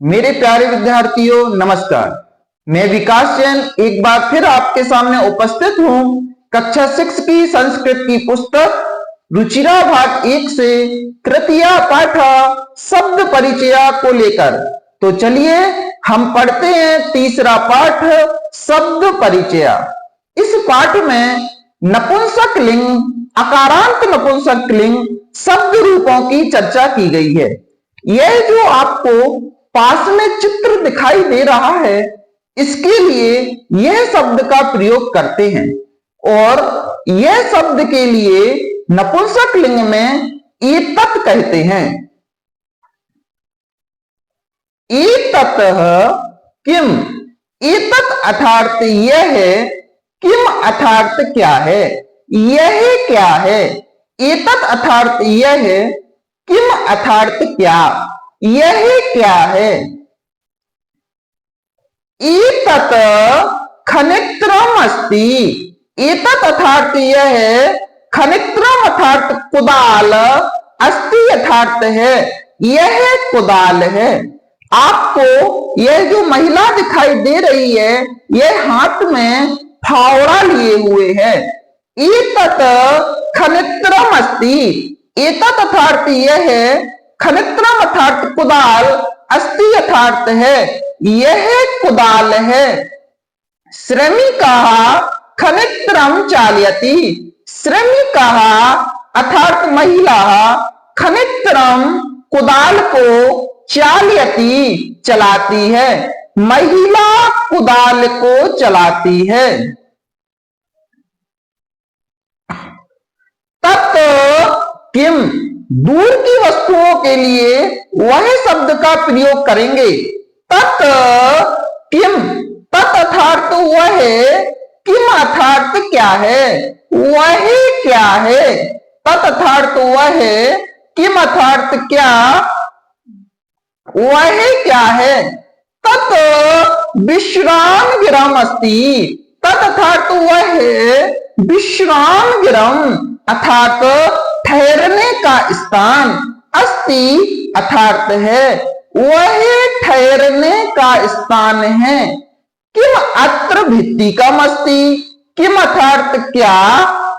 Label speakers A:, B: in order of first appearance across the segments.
A: मेरे प्यारे विद्यार्थियों नमस्कार। मैं विकास जैन एक बार फिर आपके सामने उपस्थित हूं कक्षा 6 की संस्कृत की पुस्तक रुचिरा भाग 1 से तृतीया पाठ शब्द परिचय को लेकर। तो चलिए हम पढ़ते हैं तीसरा पाठ शब्द परिचय। इस पाठ में नपुंसक लिंग, अकारांत नपुंसक लिंग शब्द रूपों की चर्चा की गई है। यह जो आपको पास में चित्र दिखाई दे रहा है, इसके लिए यह शब्द का प्रयोग करते हैं और यह शब्द के लिए नपुंसक लिंग में एतत् कहते हैं। एततः किम, एतत् अर्थात यह है, किम अर्थात क्या है, यह क्या है। एतत् अर्थात यह है, किम अर्थात क्या, यह क्या है। एतत् खनित्रम अस्ति, एतत् अर्थात यह है, खनित्रम अर्थात कुदाल, अस्ति अर्थात है, यह कुदाल है। आपको यह जो महिला दिखाई दे रही है, यह हाथ में फावड़ा लिए हुए है। एतत् खनित्रम अस्ति, एतत् अर्थात यह है, खनित्रम अर्थात कुदाल, अस्ति अर्थात है, यह कुदाल है। श्रमिकाः खनित्रम चालयति, श्रमिकाः अर्थात महिला खनित्रम कुदाल को चालयति चलाती है, महिला कुदाल को चलाती है। तत् किम, दूर की वस्तुओं के लिए वह शब्द का प्रयोग करेंगे। तत् किम, तत् अर्थात वह, किम अर्थात क्या है, वह क्या है। तत् अर्थात वह, किम अर्थात क्या, वह क्या है। तत् विश्राम गृहम् अस्ति, तत् अर्थात वह विश्राम गृहम् अर्थात ठहरने का स्थान, अस्ति अर्थात है, वह ठहरने का स्थान है। किम अत्र भित्तिकम् अस्ति, किम अर्थात क्या,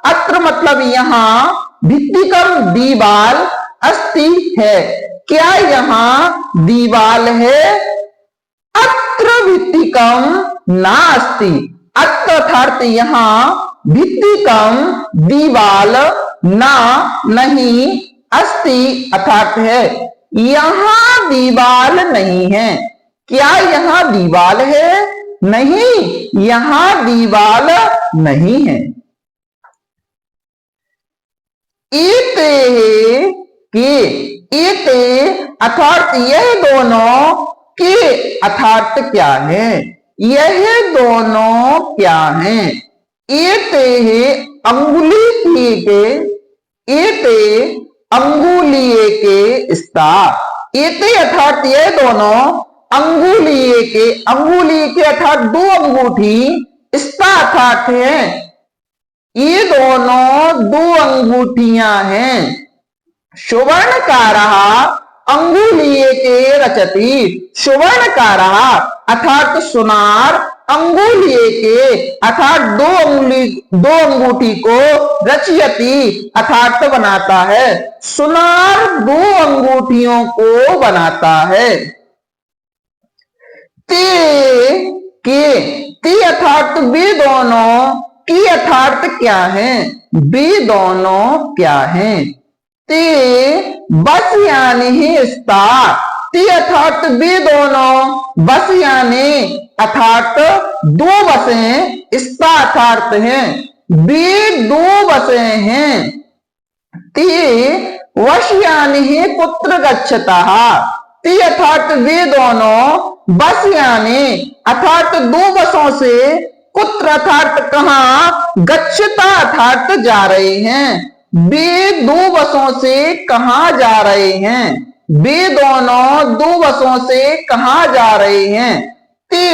A: अत्र मतलब यहाँ, भित्तिकम् दीवाल, अस्ति है, क्या यहाँ दीवाल है। अत्र भित्तिकम् नास्ति, अत्र अर्थात यहाँ, भित्तिकम् दीवाल, ना नहीं, अस्ति अर्थात है, यहां दीवाल नहीं है। क्या यहां दीवाल है, नहीं, यहां दीवाल नहीं है। एते के, एते अर्थात यह दोनों, के अर्थात क्या है, यह दोनों क्या हैं। एते अंगुली के, एते अंगुलिये के स्ता, एते अर्थात यह दोनों, अंगुलिये के, अंगुली के अर्थात दो अंगूठी, स्ता अर्थात है, ये दोनों दो अंगूठियां हैं। सुवर्णकारः अंगुलिये के रचति, सुवर्णकारः अर्थात सुनार, अंगुलिये के अर्थात दो अंगूठी को, रचयति अर्थात बनाता है, सुनार दो अंगूठियों को बनाता है। के, ते अर्थात वे दोनों, की अर्थात क्या है, वे दोनों क्या हैं। ते बस यानी स्ता, ते अर्थात वे दोनों, बस यानी अर्थात दो बसें, स्ता अर्थात हैं, वे दो बसें हैं। ते वश यानी कुत्र गच्छतः, ते अर्थात वे दोनों, बस यानी अर्थात दो बसों से, कुत्र अर्थात कहां, गच्छता अर्थात जा रहे हैं, वे दो बसों से कहां जा रहे हैं, वे दोनों दो बसों से कहां जा रहे हैं। ते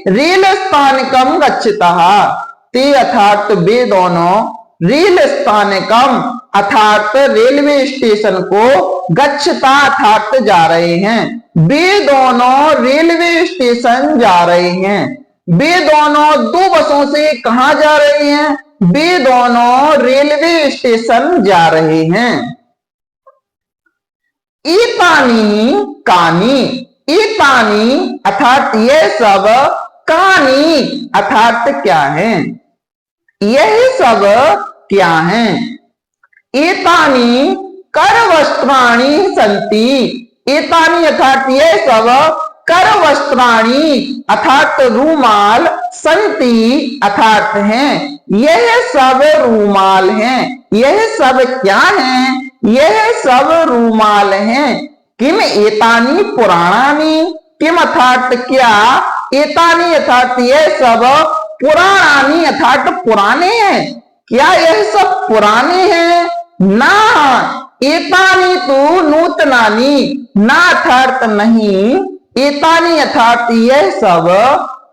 A: रेल स्थानकम गच्छतः, ते अर्थात वे दोनों रेल स्थानकम अर्थात रेलवे स्टेशन को गच्छता अर्थात जा रहे हैं। वे दोनों रेलवे स्टेशन जा रहे हैं। वे दोनों दो बसों से कहां जा रहे हैं? वे दोनों रेलवे स्टेशन जा रहे हैं। एतानी कानी, एतानी अर्थात यह सब, कानी अर्थात क्या है? यह सब क्या है? एतानी कर वस्त्राणि संति, एतानी अर्थात यह सब, कर वस्त्राणि अर्थात रूमाल, संति अर्थात हैं, यह सब रूमाल हैं। यह सब क्या है? यह सब रूमाल हैं। किम एतानी पुराणानि, किम अर्थात क्या, एतानी अर्थात यह सब, पुराणानि अर्थात पुराने हैं। क्या यह सब पुराने हैं? ना, एतानी तो नूतनानि, ना अर्थात नहीं, एतानी अर्थात यह सब,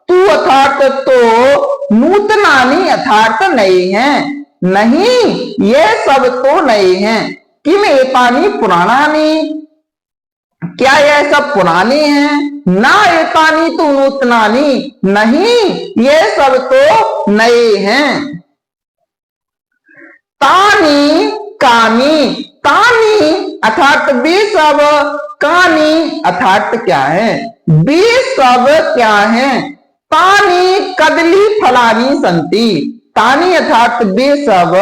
A: तू अर्थात तो, नूतनानि अर्थात नए हैं। नहीं, यह सब तो नए हैं। किम एतानी पुराणानि, क्या यह सब पुराने हैं? ना एतानी तो नूतनानि, नहीं, यह सब तो नए हैं। तानी कानी, तानी अर्थात वे सब, कानी अर्थात क्या है? वे सब क्या है? तानी कदली फलानी संति, तानी अर्थात वे सब,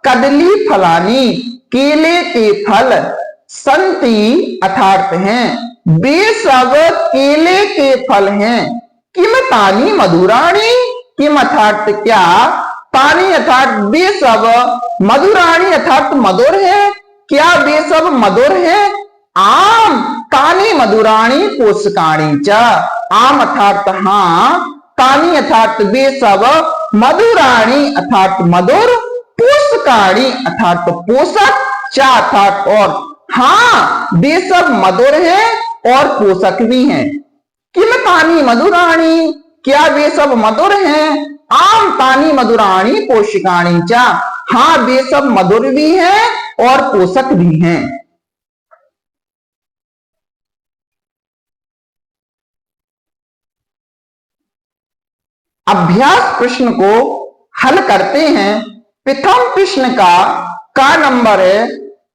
A: कदली फलानी केले के फल, संति अर्थात हैं, वे सब केले के फल हैं। किम तानी मधुराणी, किम अर्थात क्या, तानी अर्थात वे सब, मधुराणी अर्थात मधुर है। क्या वे सब मधुर है? आम तानी मधुराणी पोषकाणी च, आम अर्थात हाँ, तानी अर्थात वे सब, मधुराणी अर्थात मधुर, पोषकाणी अर्थात पोषक, च अर्थात और, हाँ वे सब मधुर हैं और पोषक भी हैं। किम तानी मधुराणी, क्या वे सब मधुर हैं? आम तानी मधुराणी पोषकाणी च, हाँ वे सब मधुर भी हैं और पोषक भी हैं। अभ्यास प्रश्न को हल करते हैं। प्रथम प्रश्न का नंबर है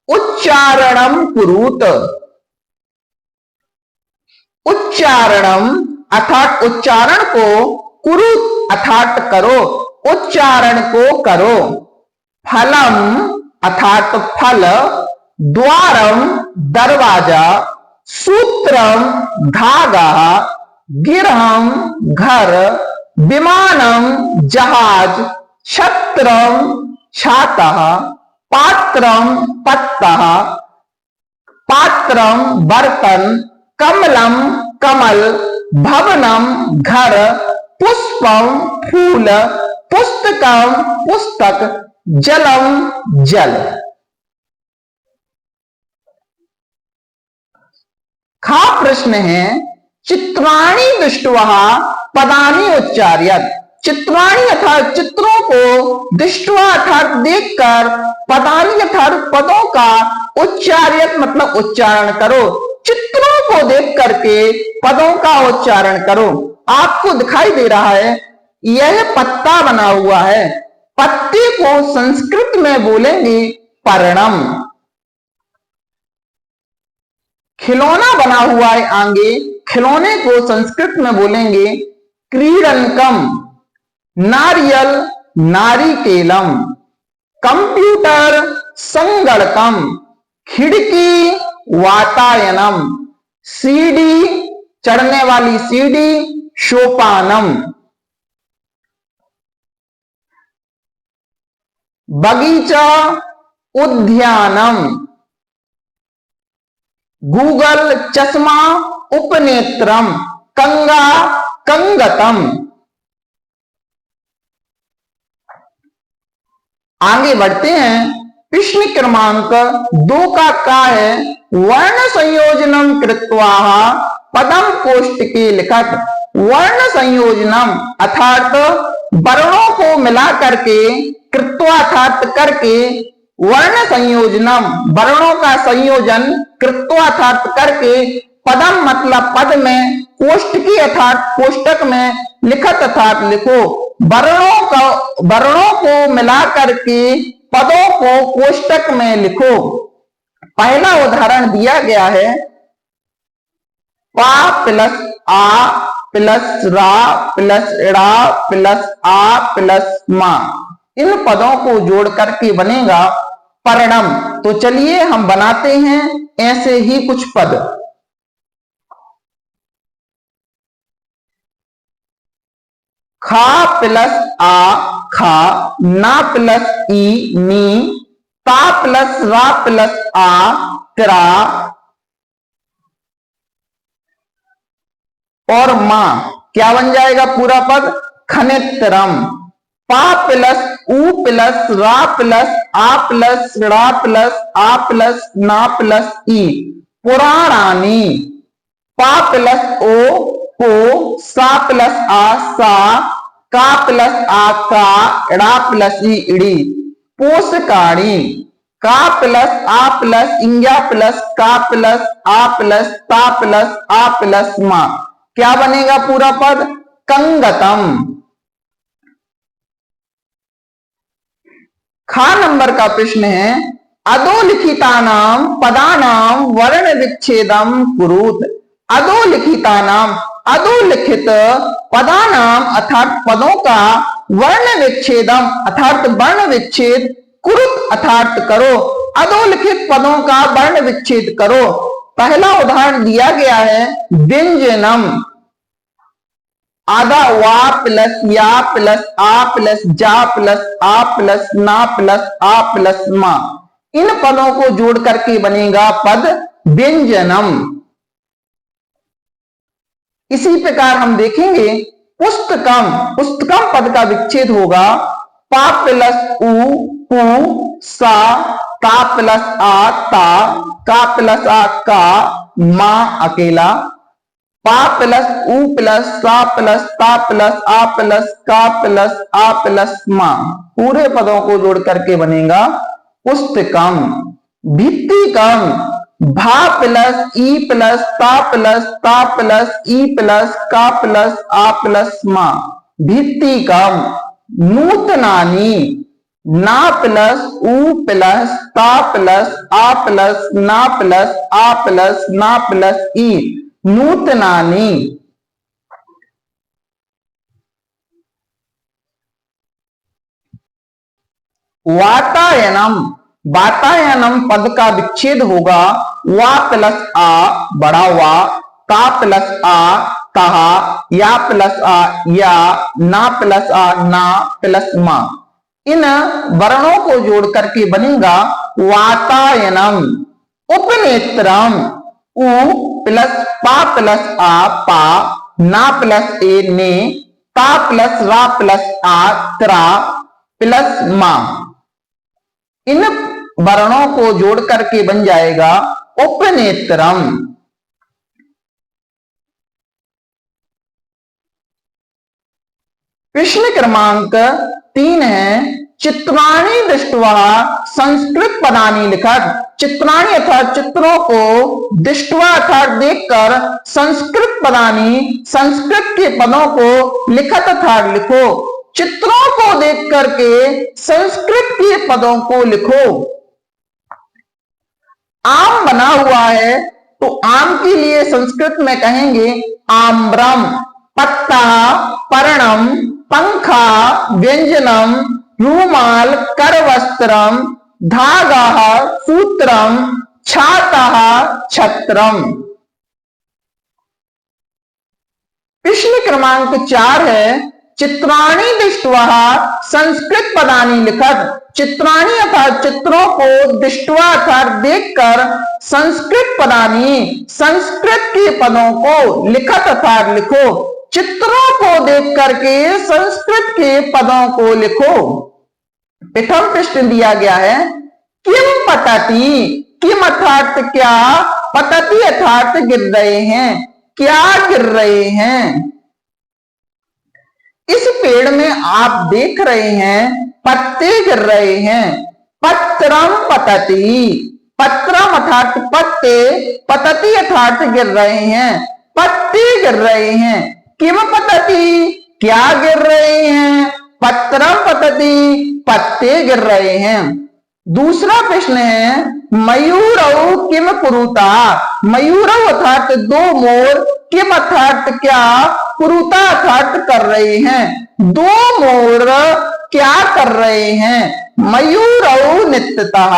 A: उच्चारणम कुरुत। उच्चारणम अर्थात उच्चारण को, कुरुत अर्थात करो, उच्चारण को करो। फलम अर्थात फल, द्वारम दरवाजा, सूत्रम धागा, गिरहम घर, विमानम जहाज, छत्रम छाता, पात्रम पत्ता, पात्रम बर्तन, कमलम कमल, भवनम घर, पुष्पम फूल, पुस्तकम पुस्तक, जलम जल। खा प्रश्न है चित्राणि दृष्ट्वा पदानि उच्चार्यत। चित्राणि अर्थात चित्रों को, दृष्ट्वा अर्थात देखकर, पदानि अर्थात पदों का, उच्चार्यत मतलब उच्चारण करो। चित्रों को देख करके पदों का उच्चारण करो। आपको दिखाई दे रहा है यह पत्ता बना हुआ है, पत्ते को संस्कृत में बोलेंगे पर्णम। खिलौना बना हुआ है आगे, खिलौने को संस्कृत में बोलेंगे क्रीडनकम। नारियल नारिकेलम, कंप्यूटर संगणकम, खिड़की वातायनम, सीढ़ी चढ़ने वाली सीढ़ी सोपानम, बगीचा उद्यानम, गूगल चश्मा उपनेत्रम, कंगा कंगतम। आगे बढ़ते हैं। प्रश्न क्रमांक 2 का है वर्ण संयोजनम कृत्वा पदम कोष्ठके लिखत। वर्ण संयोजनम अर्थात वर्णों को मिला करके, कृत्वा अर्थात करके, वर्ण संयोजनम, वर्णों का संयोजन कृत्वा अर्थात करके, पदम मतलब पद में, कोष्टकी अर्थात कोष्टक में, लिखत अर्थात लिखो। वर्णों को मिला करके पदों को कोष्टक में लिखो। पहला उदाहरण दिया गया है, पा प्लस आ प्लस रा प्लस ड़ा प्लस आ प्लस मा, इन पदों को जोड़ करके बनेगा पर्णम। तो चलिए हम बनाते हैं ऐसे ही कुछ पद। खा प्लस आ खा, ना प्लस ई नी, ता प्लस रा प्लस आ त्रा, और मां, क्या बन जाएगा पूरा पद, खनित्रम। पा प्लस ऊ प्लस रा प्लस आ प्लस रा प्लस आ प्लस ना प्लस ई, पुराणानी। पा प्लस ओ को, सा प्लस आ सा, का प्लस आ का, ड़ा प्लस ई इड़ी, पोषकाणी। का प्लस आ प्लस इंगा प्लस का प्लस आ प्लस ता प्लस आ प्लस मा, क्या बनेगा पूरा पद, कंगतम। खा नंबर का प्रश्न है, अधोलिखितानाम पदानाम वर्ण विच्छेदम कुरुत। अधोलिखितानाम, अधोलिखित पदानाम अर्थात पदों का वर्ण विच्छेदम अर्थात वर्ण विच्छेद, कुरुत अर्थात करो। अधोलिखित पदों का वर्ण विच्छेद करो। पहला उदाहरण दिया गया है, व्यंजनम, आधा वा प्लस या प्लस आ प्लस जा प्लस आ प्लस ना प्लस आ प्लस मा, इन पदों को जोड़ करके बनेगा पद व्यंजनम। इसी प्रकार हम देखेंगे पुस्तकम, पुस्तकम पद का विच्छेद होगा, पा प्लस ऊ पू, सा, ता प्लस आ ता, का प्लस आ का, मा अकेला, पा प्लस ऊ प्लस सा प्लस ता प्लस आ प्लस का प्लस आ प्लस मा, पूरे पदों को जोड़ करके बनेगा पुस्तकम। भित्तिकम, भा प्लस ई प्लस ता प्लस ई प्लस का प्लस आ प्लस मा, भित्तिकम। नूतनानी, ना प्लस ऊ प्लस ता प्लस आ प्लस ना प्लस आ प्लस ना प्लस ई, नूतनानी। वातायनम, वातायनम पद का विच्छेद होगा, वा प्लस आ बड़ा वा, ता प्लस आ तहा, या प्लस आ या, ना प्लस आ ना प्लस मा, इन वर्णों को जोड़ करके बनेगा वातायनम। उपनेत्रम, उ प्लस पा प्लस आ पा, ना प्लस ए ने, ता प्लस रा प्लस आ त्रा प्लस मा, इन वर्णों को जोड़ करके बन जाएगा उपनेत्रम। प्रश्न क्रमांक 3 है, चित्राणि दृष्ट्वा संस्कृत पदानि लिखत। चित्राणि अर्थात चित्रों को, दृष्ट्वा अर्थात देखकर, संस्कृत पदानि संस्कृत के पदों को लिखत अर्थात लिखो। चित्रों को देख करके संस्कृत के पदों को लिखो। आम बना हुआ है तो आम के लिए संस्कृत में कहेंगे आम्रम। पत्ता, पर्णम, पंखा, व्यंजनम, रूमाल, करवस्त्रम, धागा, सूत्रम, छाता, छत्रम। प्रश्न क्रमांक 4 है, चित्राणि दृष्ट्वा संस्कृत पदानि लिखत। चित्राणि अर्थात चित्रों को, दृष्ट्वा अर्थात देखकर, संस्कृत पदानि संस्कृत के पदों को लिखत अर्थात लिखो। चित्रों को देख करके संस्कृत के पदों को लिखो। प्रथम प्रश्न दिया गया है, किम पतति, किम अर्थात क्या, पतति अर्थात गिर रहे हैं, क्या गिर रहे हैं। इस पेड़ में आप देख रहे हैं पत्ते गिर रहे हैं। पत्रम पतति, पत्रम अर्थात पत्ते, पतति अर्थात गिर रहे हैं, पत्ते गिर रहे हैं। किम पतति, क्या गिर रहे हैं, पत्रम पतति, पत्ते गिर रहे हैं। दूसरा प्रश्न है मयूरौ किम कुरुता, मयूरौ अर्थात दो मोर, किम अर्थात क्या, कुरुता अर्थात कर रहे हैं, दो मोर क्या कर रहे हैं। मयूरौ नित्यतः,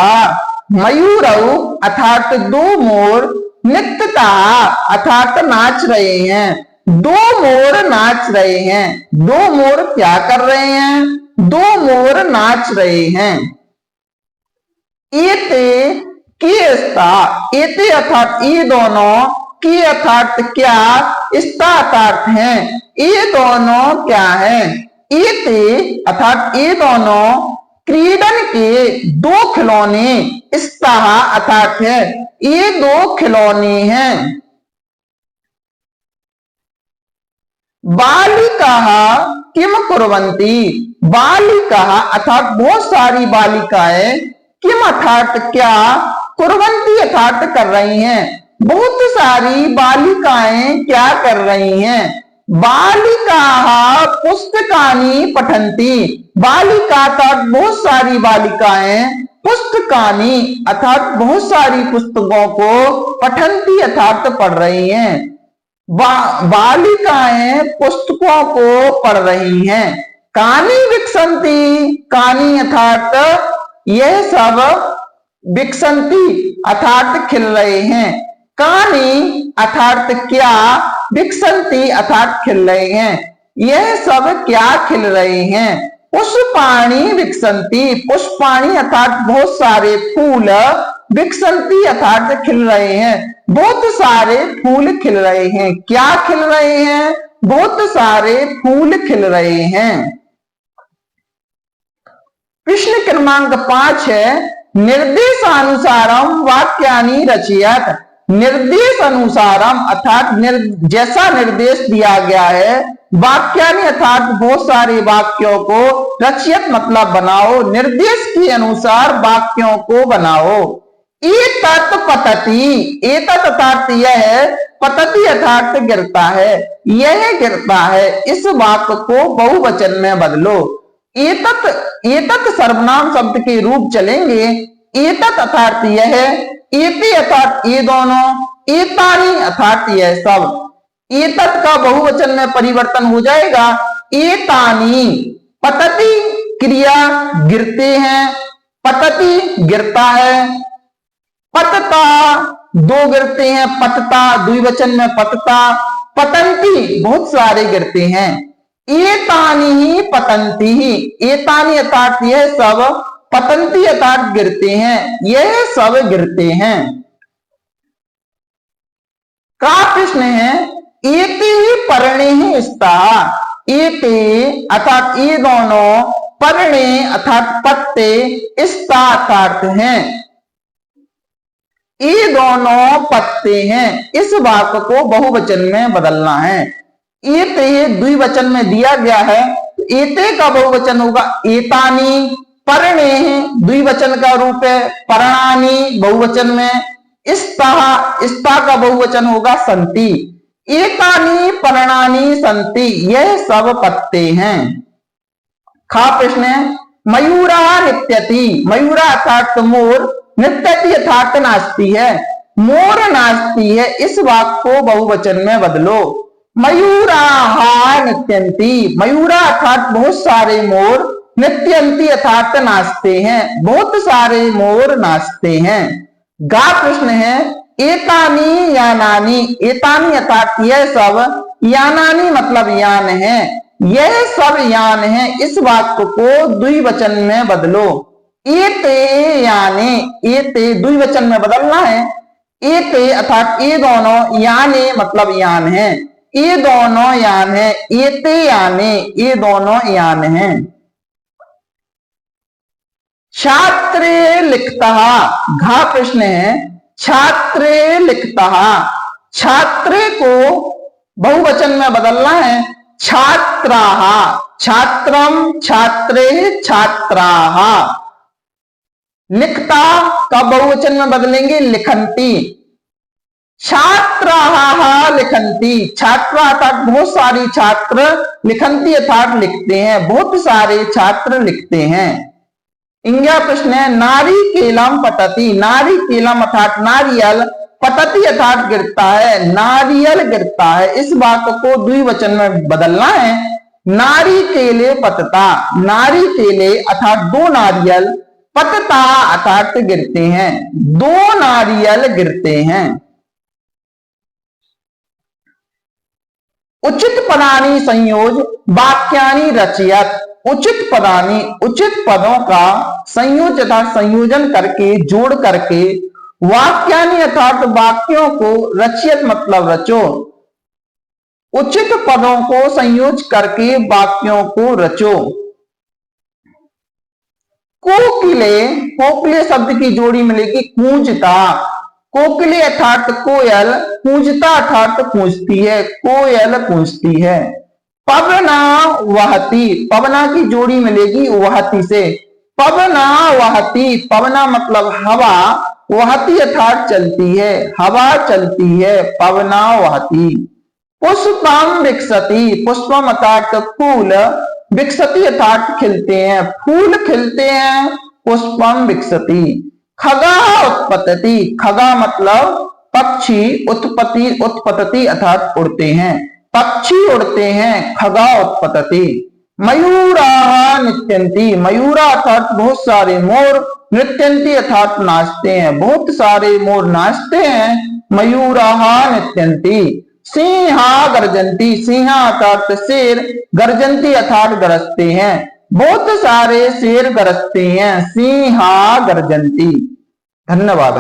A: मयूरौ अर्थात दो मोर, नित्यतः अर्थात नाच रहे हैं, दो मोर नाच रहे हैं। दो मोर क्या कर रहे हैं, दो मोर नाच रहे हैं। एते के स्ता, एते अर्थात ये दोनों, की अर्थात क्या, स्ता अर्थात हैं, ये दोनों क्या है। एते अर्थात ये दोनों, क्रीडन के दो खिलौने, स्ताह अर्थात है ये दो खिलौने हैं। बालिका किम कुर्वन्ति, बालिका अर्थात बहुत सारी बालिकाएं, किम अर्थात क्या, कुर्वन्ति अर्थात कर रही हैं, बहुत सारी बालिकाएं क्या कर रही हैं। बालिका पुस्तकानि पठन्ति, बालिका अर्थात बहुत सारी बालिकाएं, पुस्तकानि अर्थात बहुत सारी पुस्तकों को, पठन्ति अर्थात पढ़ रही हैं। बालिकाएं पुस्तकों को पढ़ रही हैं। कानी विकसंती, कानी अर्थात यह सब, विकसंती अर्थात खिल रहे हैं। कानी अर्थात क्या, विकसंती अर्थात खिल रहे हैं, यह सब क्या खिल रहे हैं। पुष्पाणि विकसंती, पुष्पाणि अर्थात बहुत सारे फूल, विकसंती अर्थात खिल रहे हैं, बहुत सारे फूल खिल रहे हैं। क्या खिल रहे हैं, बहुत सारे फूल खिल रहे हैं। प्रश्न क्रमांक 5 है निर्देशानुसारम वाक्यानि रचयत, निर्देश अनुसारम अर्थात जैसा निर्देश दिया गया है, वाक्यानि अर्थात बहुत सारे वाक्यों को, रचयत मतलब बनाओ, निर्देश के अनुसार वाक्यों को बनाओ। एतत् पतति, एतत् अर्थात यह है, पतति अर्थात गिरता है, यह गिरता है, इस वाक्य को बहुवचन में बदलो। एतत्, एतत् सर्वनाम शब्द के रूप चलेंगे। एतत् अर्थात यह है, एते अर्थात ये दोनों, एतानि अर्थात यह सब। एतत् का बहुवचन में परिवर्तन हो जाएगा एतानि। पतति क्रिया गिरते हैं, पतति गिरता है, पतता दो गिरते हैं, पतता द्विवचन में पतता, पतंती बहुत सारे गिरते हैं। एतानि ही पतंती ही, एतानि अर्थात यह सब, पतंती अर्थात गिरते हैं, यह सब गिरते हैं। का प्रश्न है एते ही पर्णे ही स्तः, एते अर्थात ये दोनों, पर्णे अर्थात पत्ते, स्तः अर्थात हैं, ये दोनों पत्ते हैं। इस वाक्य को बहुवचन में बदलना है। एते द्विवचन में दिया गया है, एते का बहुवचन होगा एतानि, पर्णे द्विवचन का रूप है, पर्णानि बहुवचन में, स्तः, स्तः का बहुवचन होगा सन्ति। एतानि पर्णानि सन्ति, यह सब पत्ते हैं। खा प्रश्न है मयूरा नित्यति, मयूरा अर्थात मोर, नित्यति अर्थात नाचती है, मोर नाचती है, इस वाक्य को बहुवचन में बदलो। मयूराः नित्यन्ति, मयूरा अर्थात बहुत सारे मोर, नित्यन्ति अर्थात नाचते हैं, बहुत सारे मोर नाचते हैं। गा प्रश्न है एतानि यानानि, एतानि अर्थात यह सब, यानानि मतलब यान है, यह सब यान है, इस वाक्य को द्विवचन में बदलो। एते याने, एते द्विवचन में बदलना है। एते अर्थात ये दोनों, याने मतलब यान है, ये दोनों यान है, एते याने ये दोनों यान हैं। छात्रे लिखतः, घा प्रश्न है छात्रे लिखतः, छात्रे को बहुवचन में बदलना है छात्राः, छात्रम छात्रे छात्राः। लिखता का बहुवचन में बदलेंगे लिखंती। छात्राः लिखंती, छात्रा अर्थात बहुत सारी छात्र, लिखंती अर्थात लिखते हैं, बहुत सारे छात्र लिखते हैं। इंग्या प्रश्न है नारी केलम पतति, नारी केलम अर्थात नारियल, पतति अर्थात गिरता है, नारियल गिरता है। इस वाक्य को द्विवचन में बदलना है, नारी केले पतता, नारी केले अर्थात दो नारियल, पतता अर्थात गिरते हैं, दो नारियल गिरते हैं। उचित पदानि संयोज वाक्यानि रचयत, उचित पदानि उचित पदों का संयोज तथा संयोजन करके जोड़ करके वाक्यानि अर्थात वाक्यों को रचयत मतलब रचो, उचित पदों को संयोज करके वाक्यों को रचो। कोकिले, कोकिले शब्द की जोड़ी मिलेगी कूंजता, कोकिले अर्थात कोयल, कूंजता अर्थात कूंजती है, कोयल कूंजती है। पवना वहती, पवना की जोड़ी मिलेगी वहती से, पवना वहती, पवना मतलब हवा, वहती अर्थात चलती है, हवा चलती है, पवना वहती। पुष्पम विकसती, पुष्पम अर्थात फूल, विकसती अर्थात खिलते हैं, फूल खिलते हैं, पुष्पम विकसती। खगा उत्पतति, खगा मतलब पक्षी, उत्पत्ति उत्पतति अर्थात उड़ते हैं, पक्षी उड़ते हैं, खगा उत्पतति। मयूराः नृत्यन्ति, मयूरा अर्थात बहुत सारे मोर, नृत्यन्ति अर्थात नाचते हैं, बहुत सारे मोर नाचते हैं, मयूराः नृत्यन्ति। सिंहा गर्जन्ति, सिंहा अर्थात शेर, गर्जन्ति अर्थात गरजते हैं, बहुत सारे शेर गरजते हैं, सिंहा गर्जन्ति। धन्यवाद।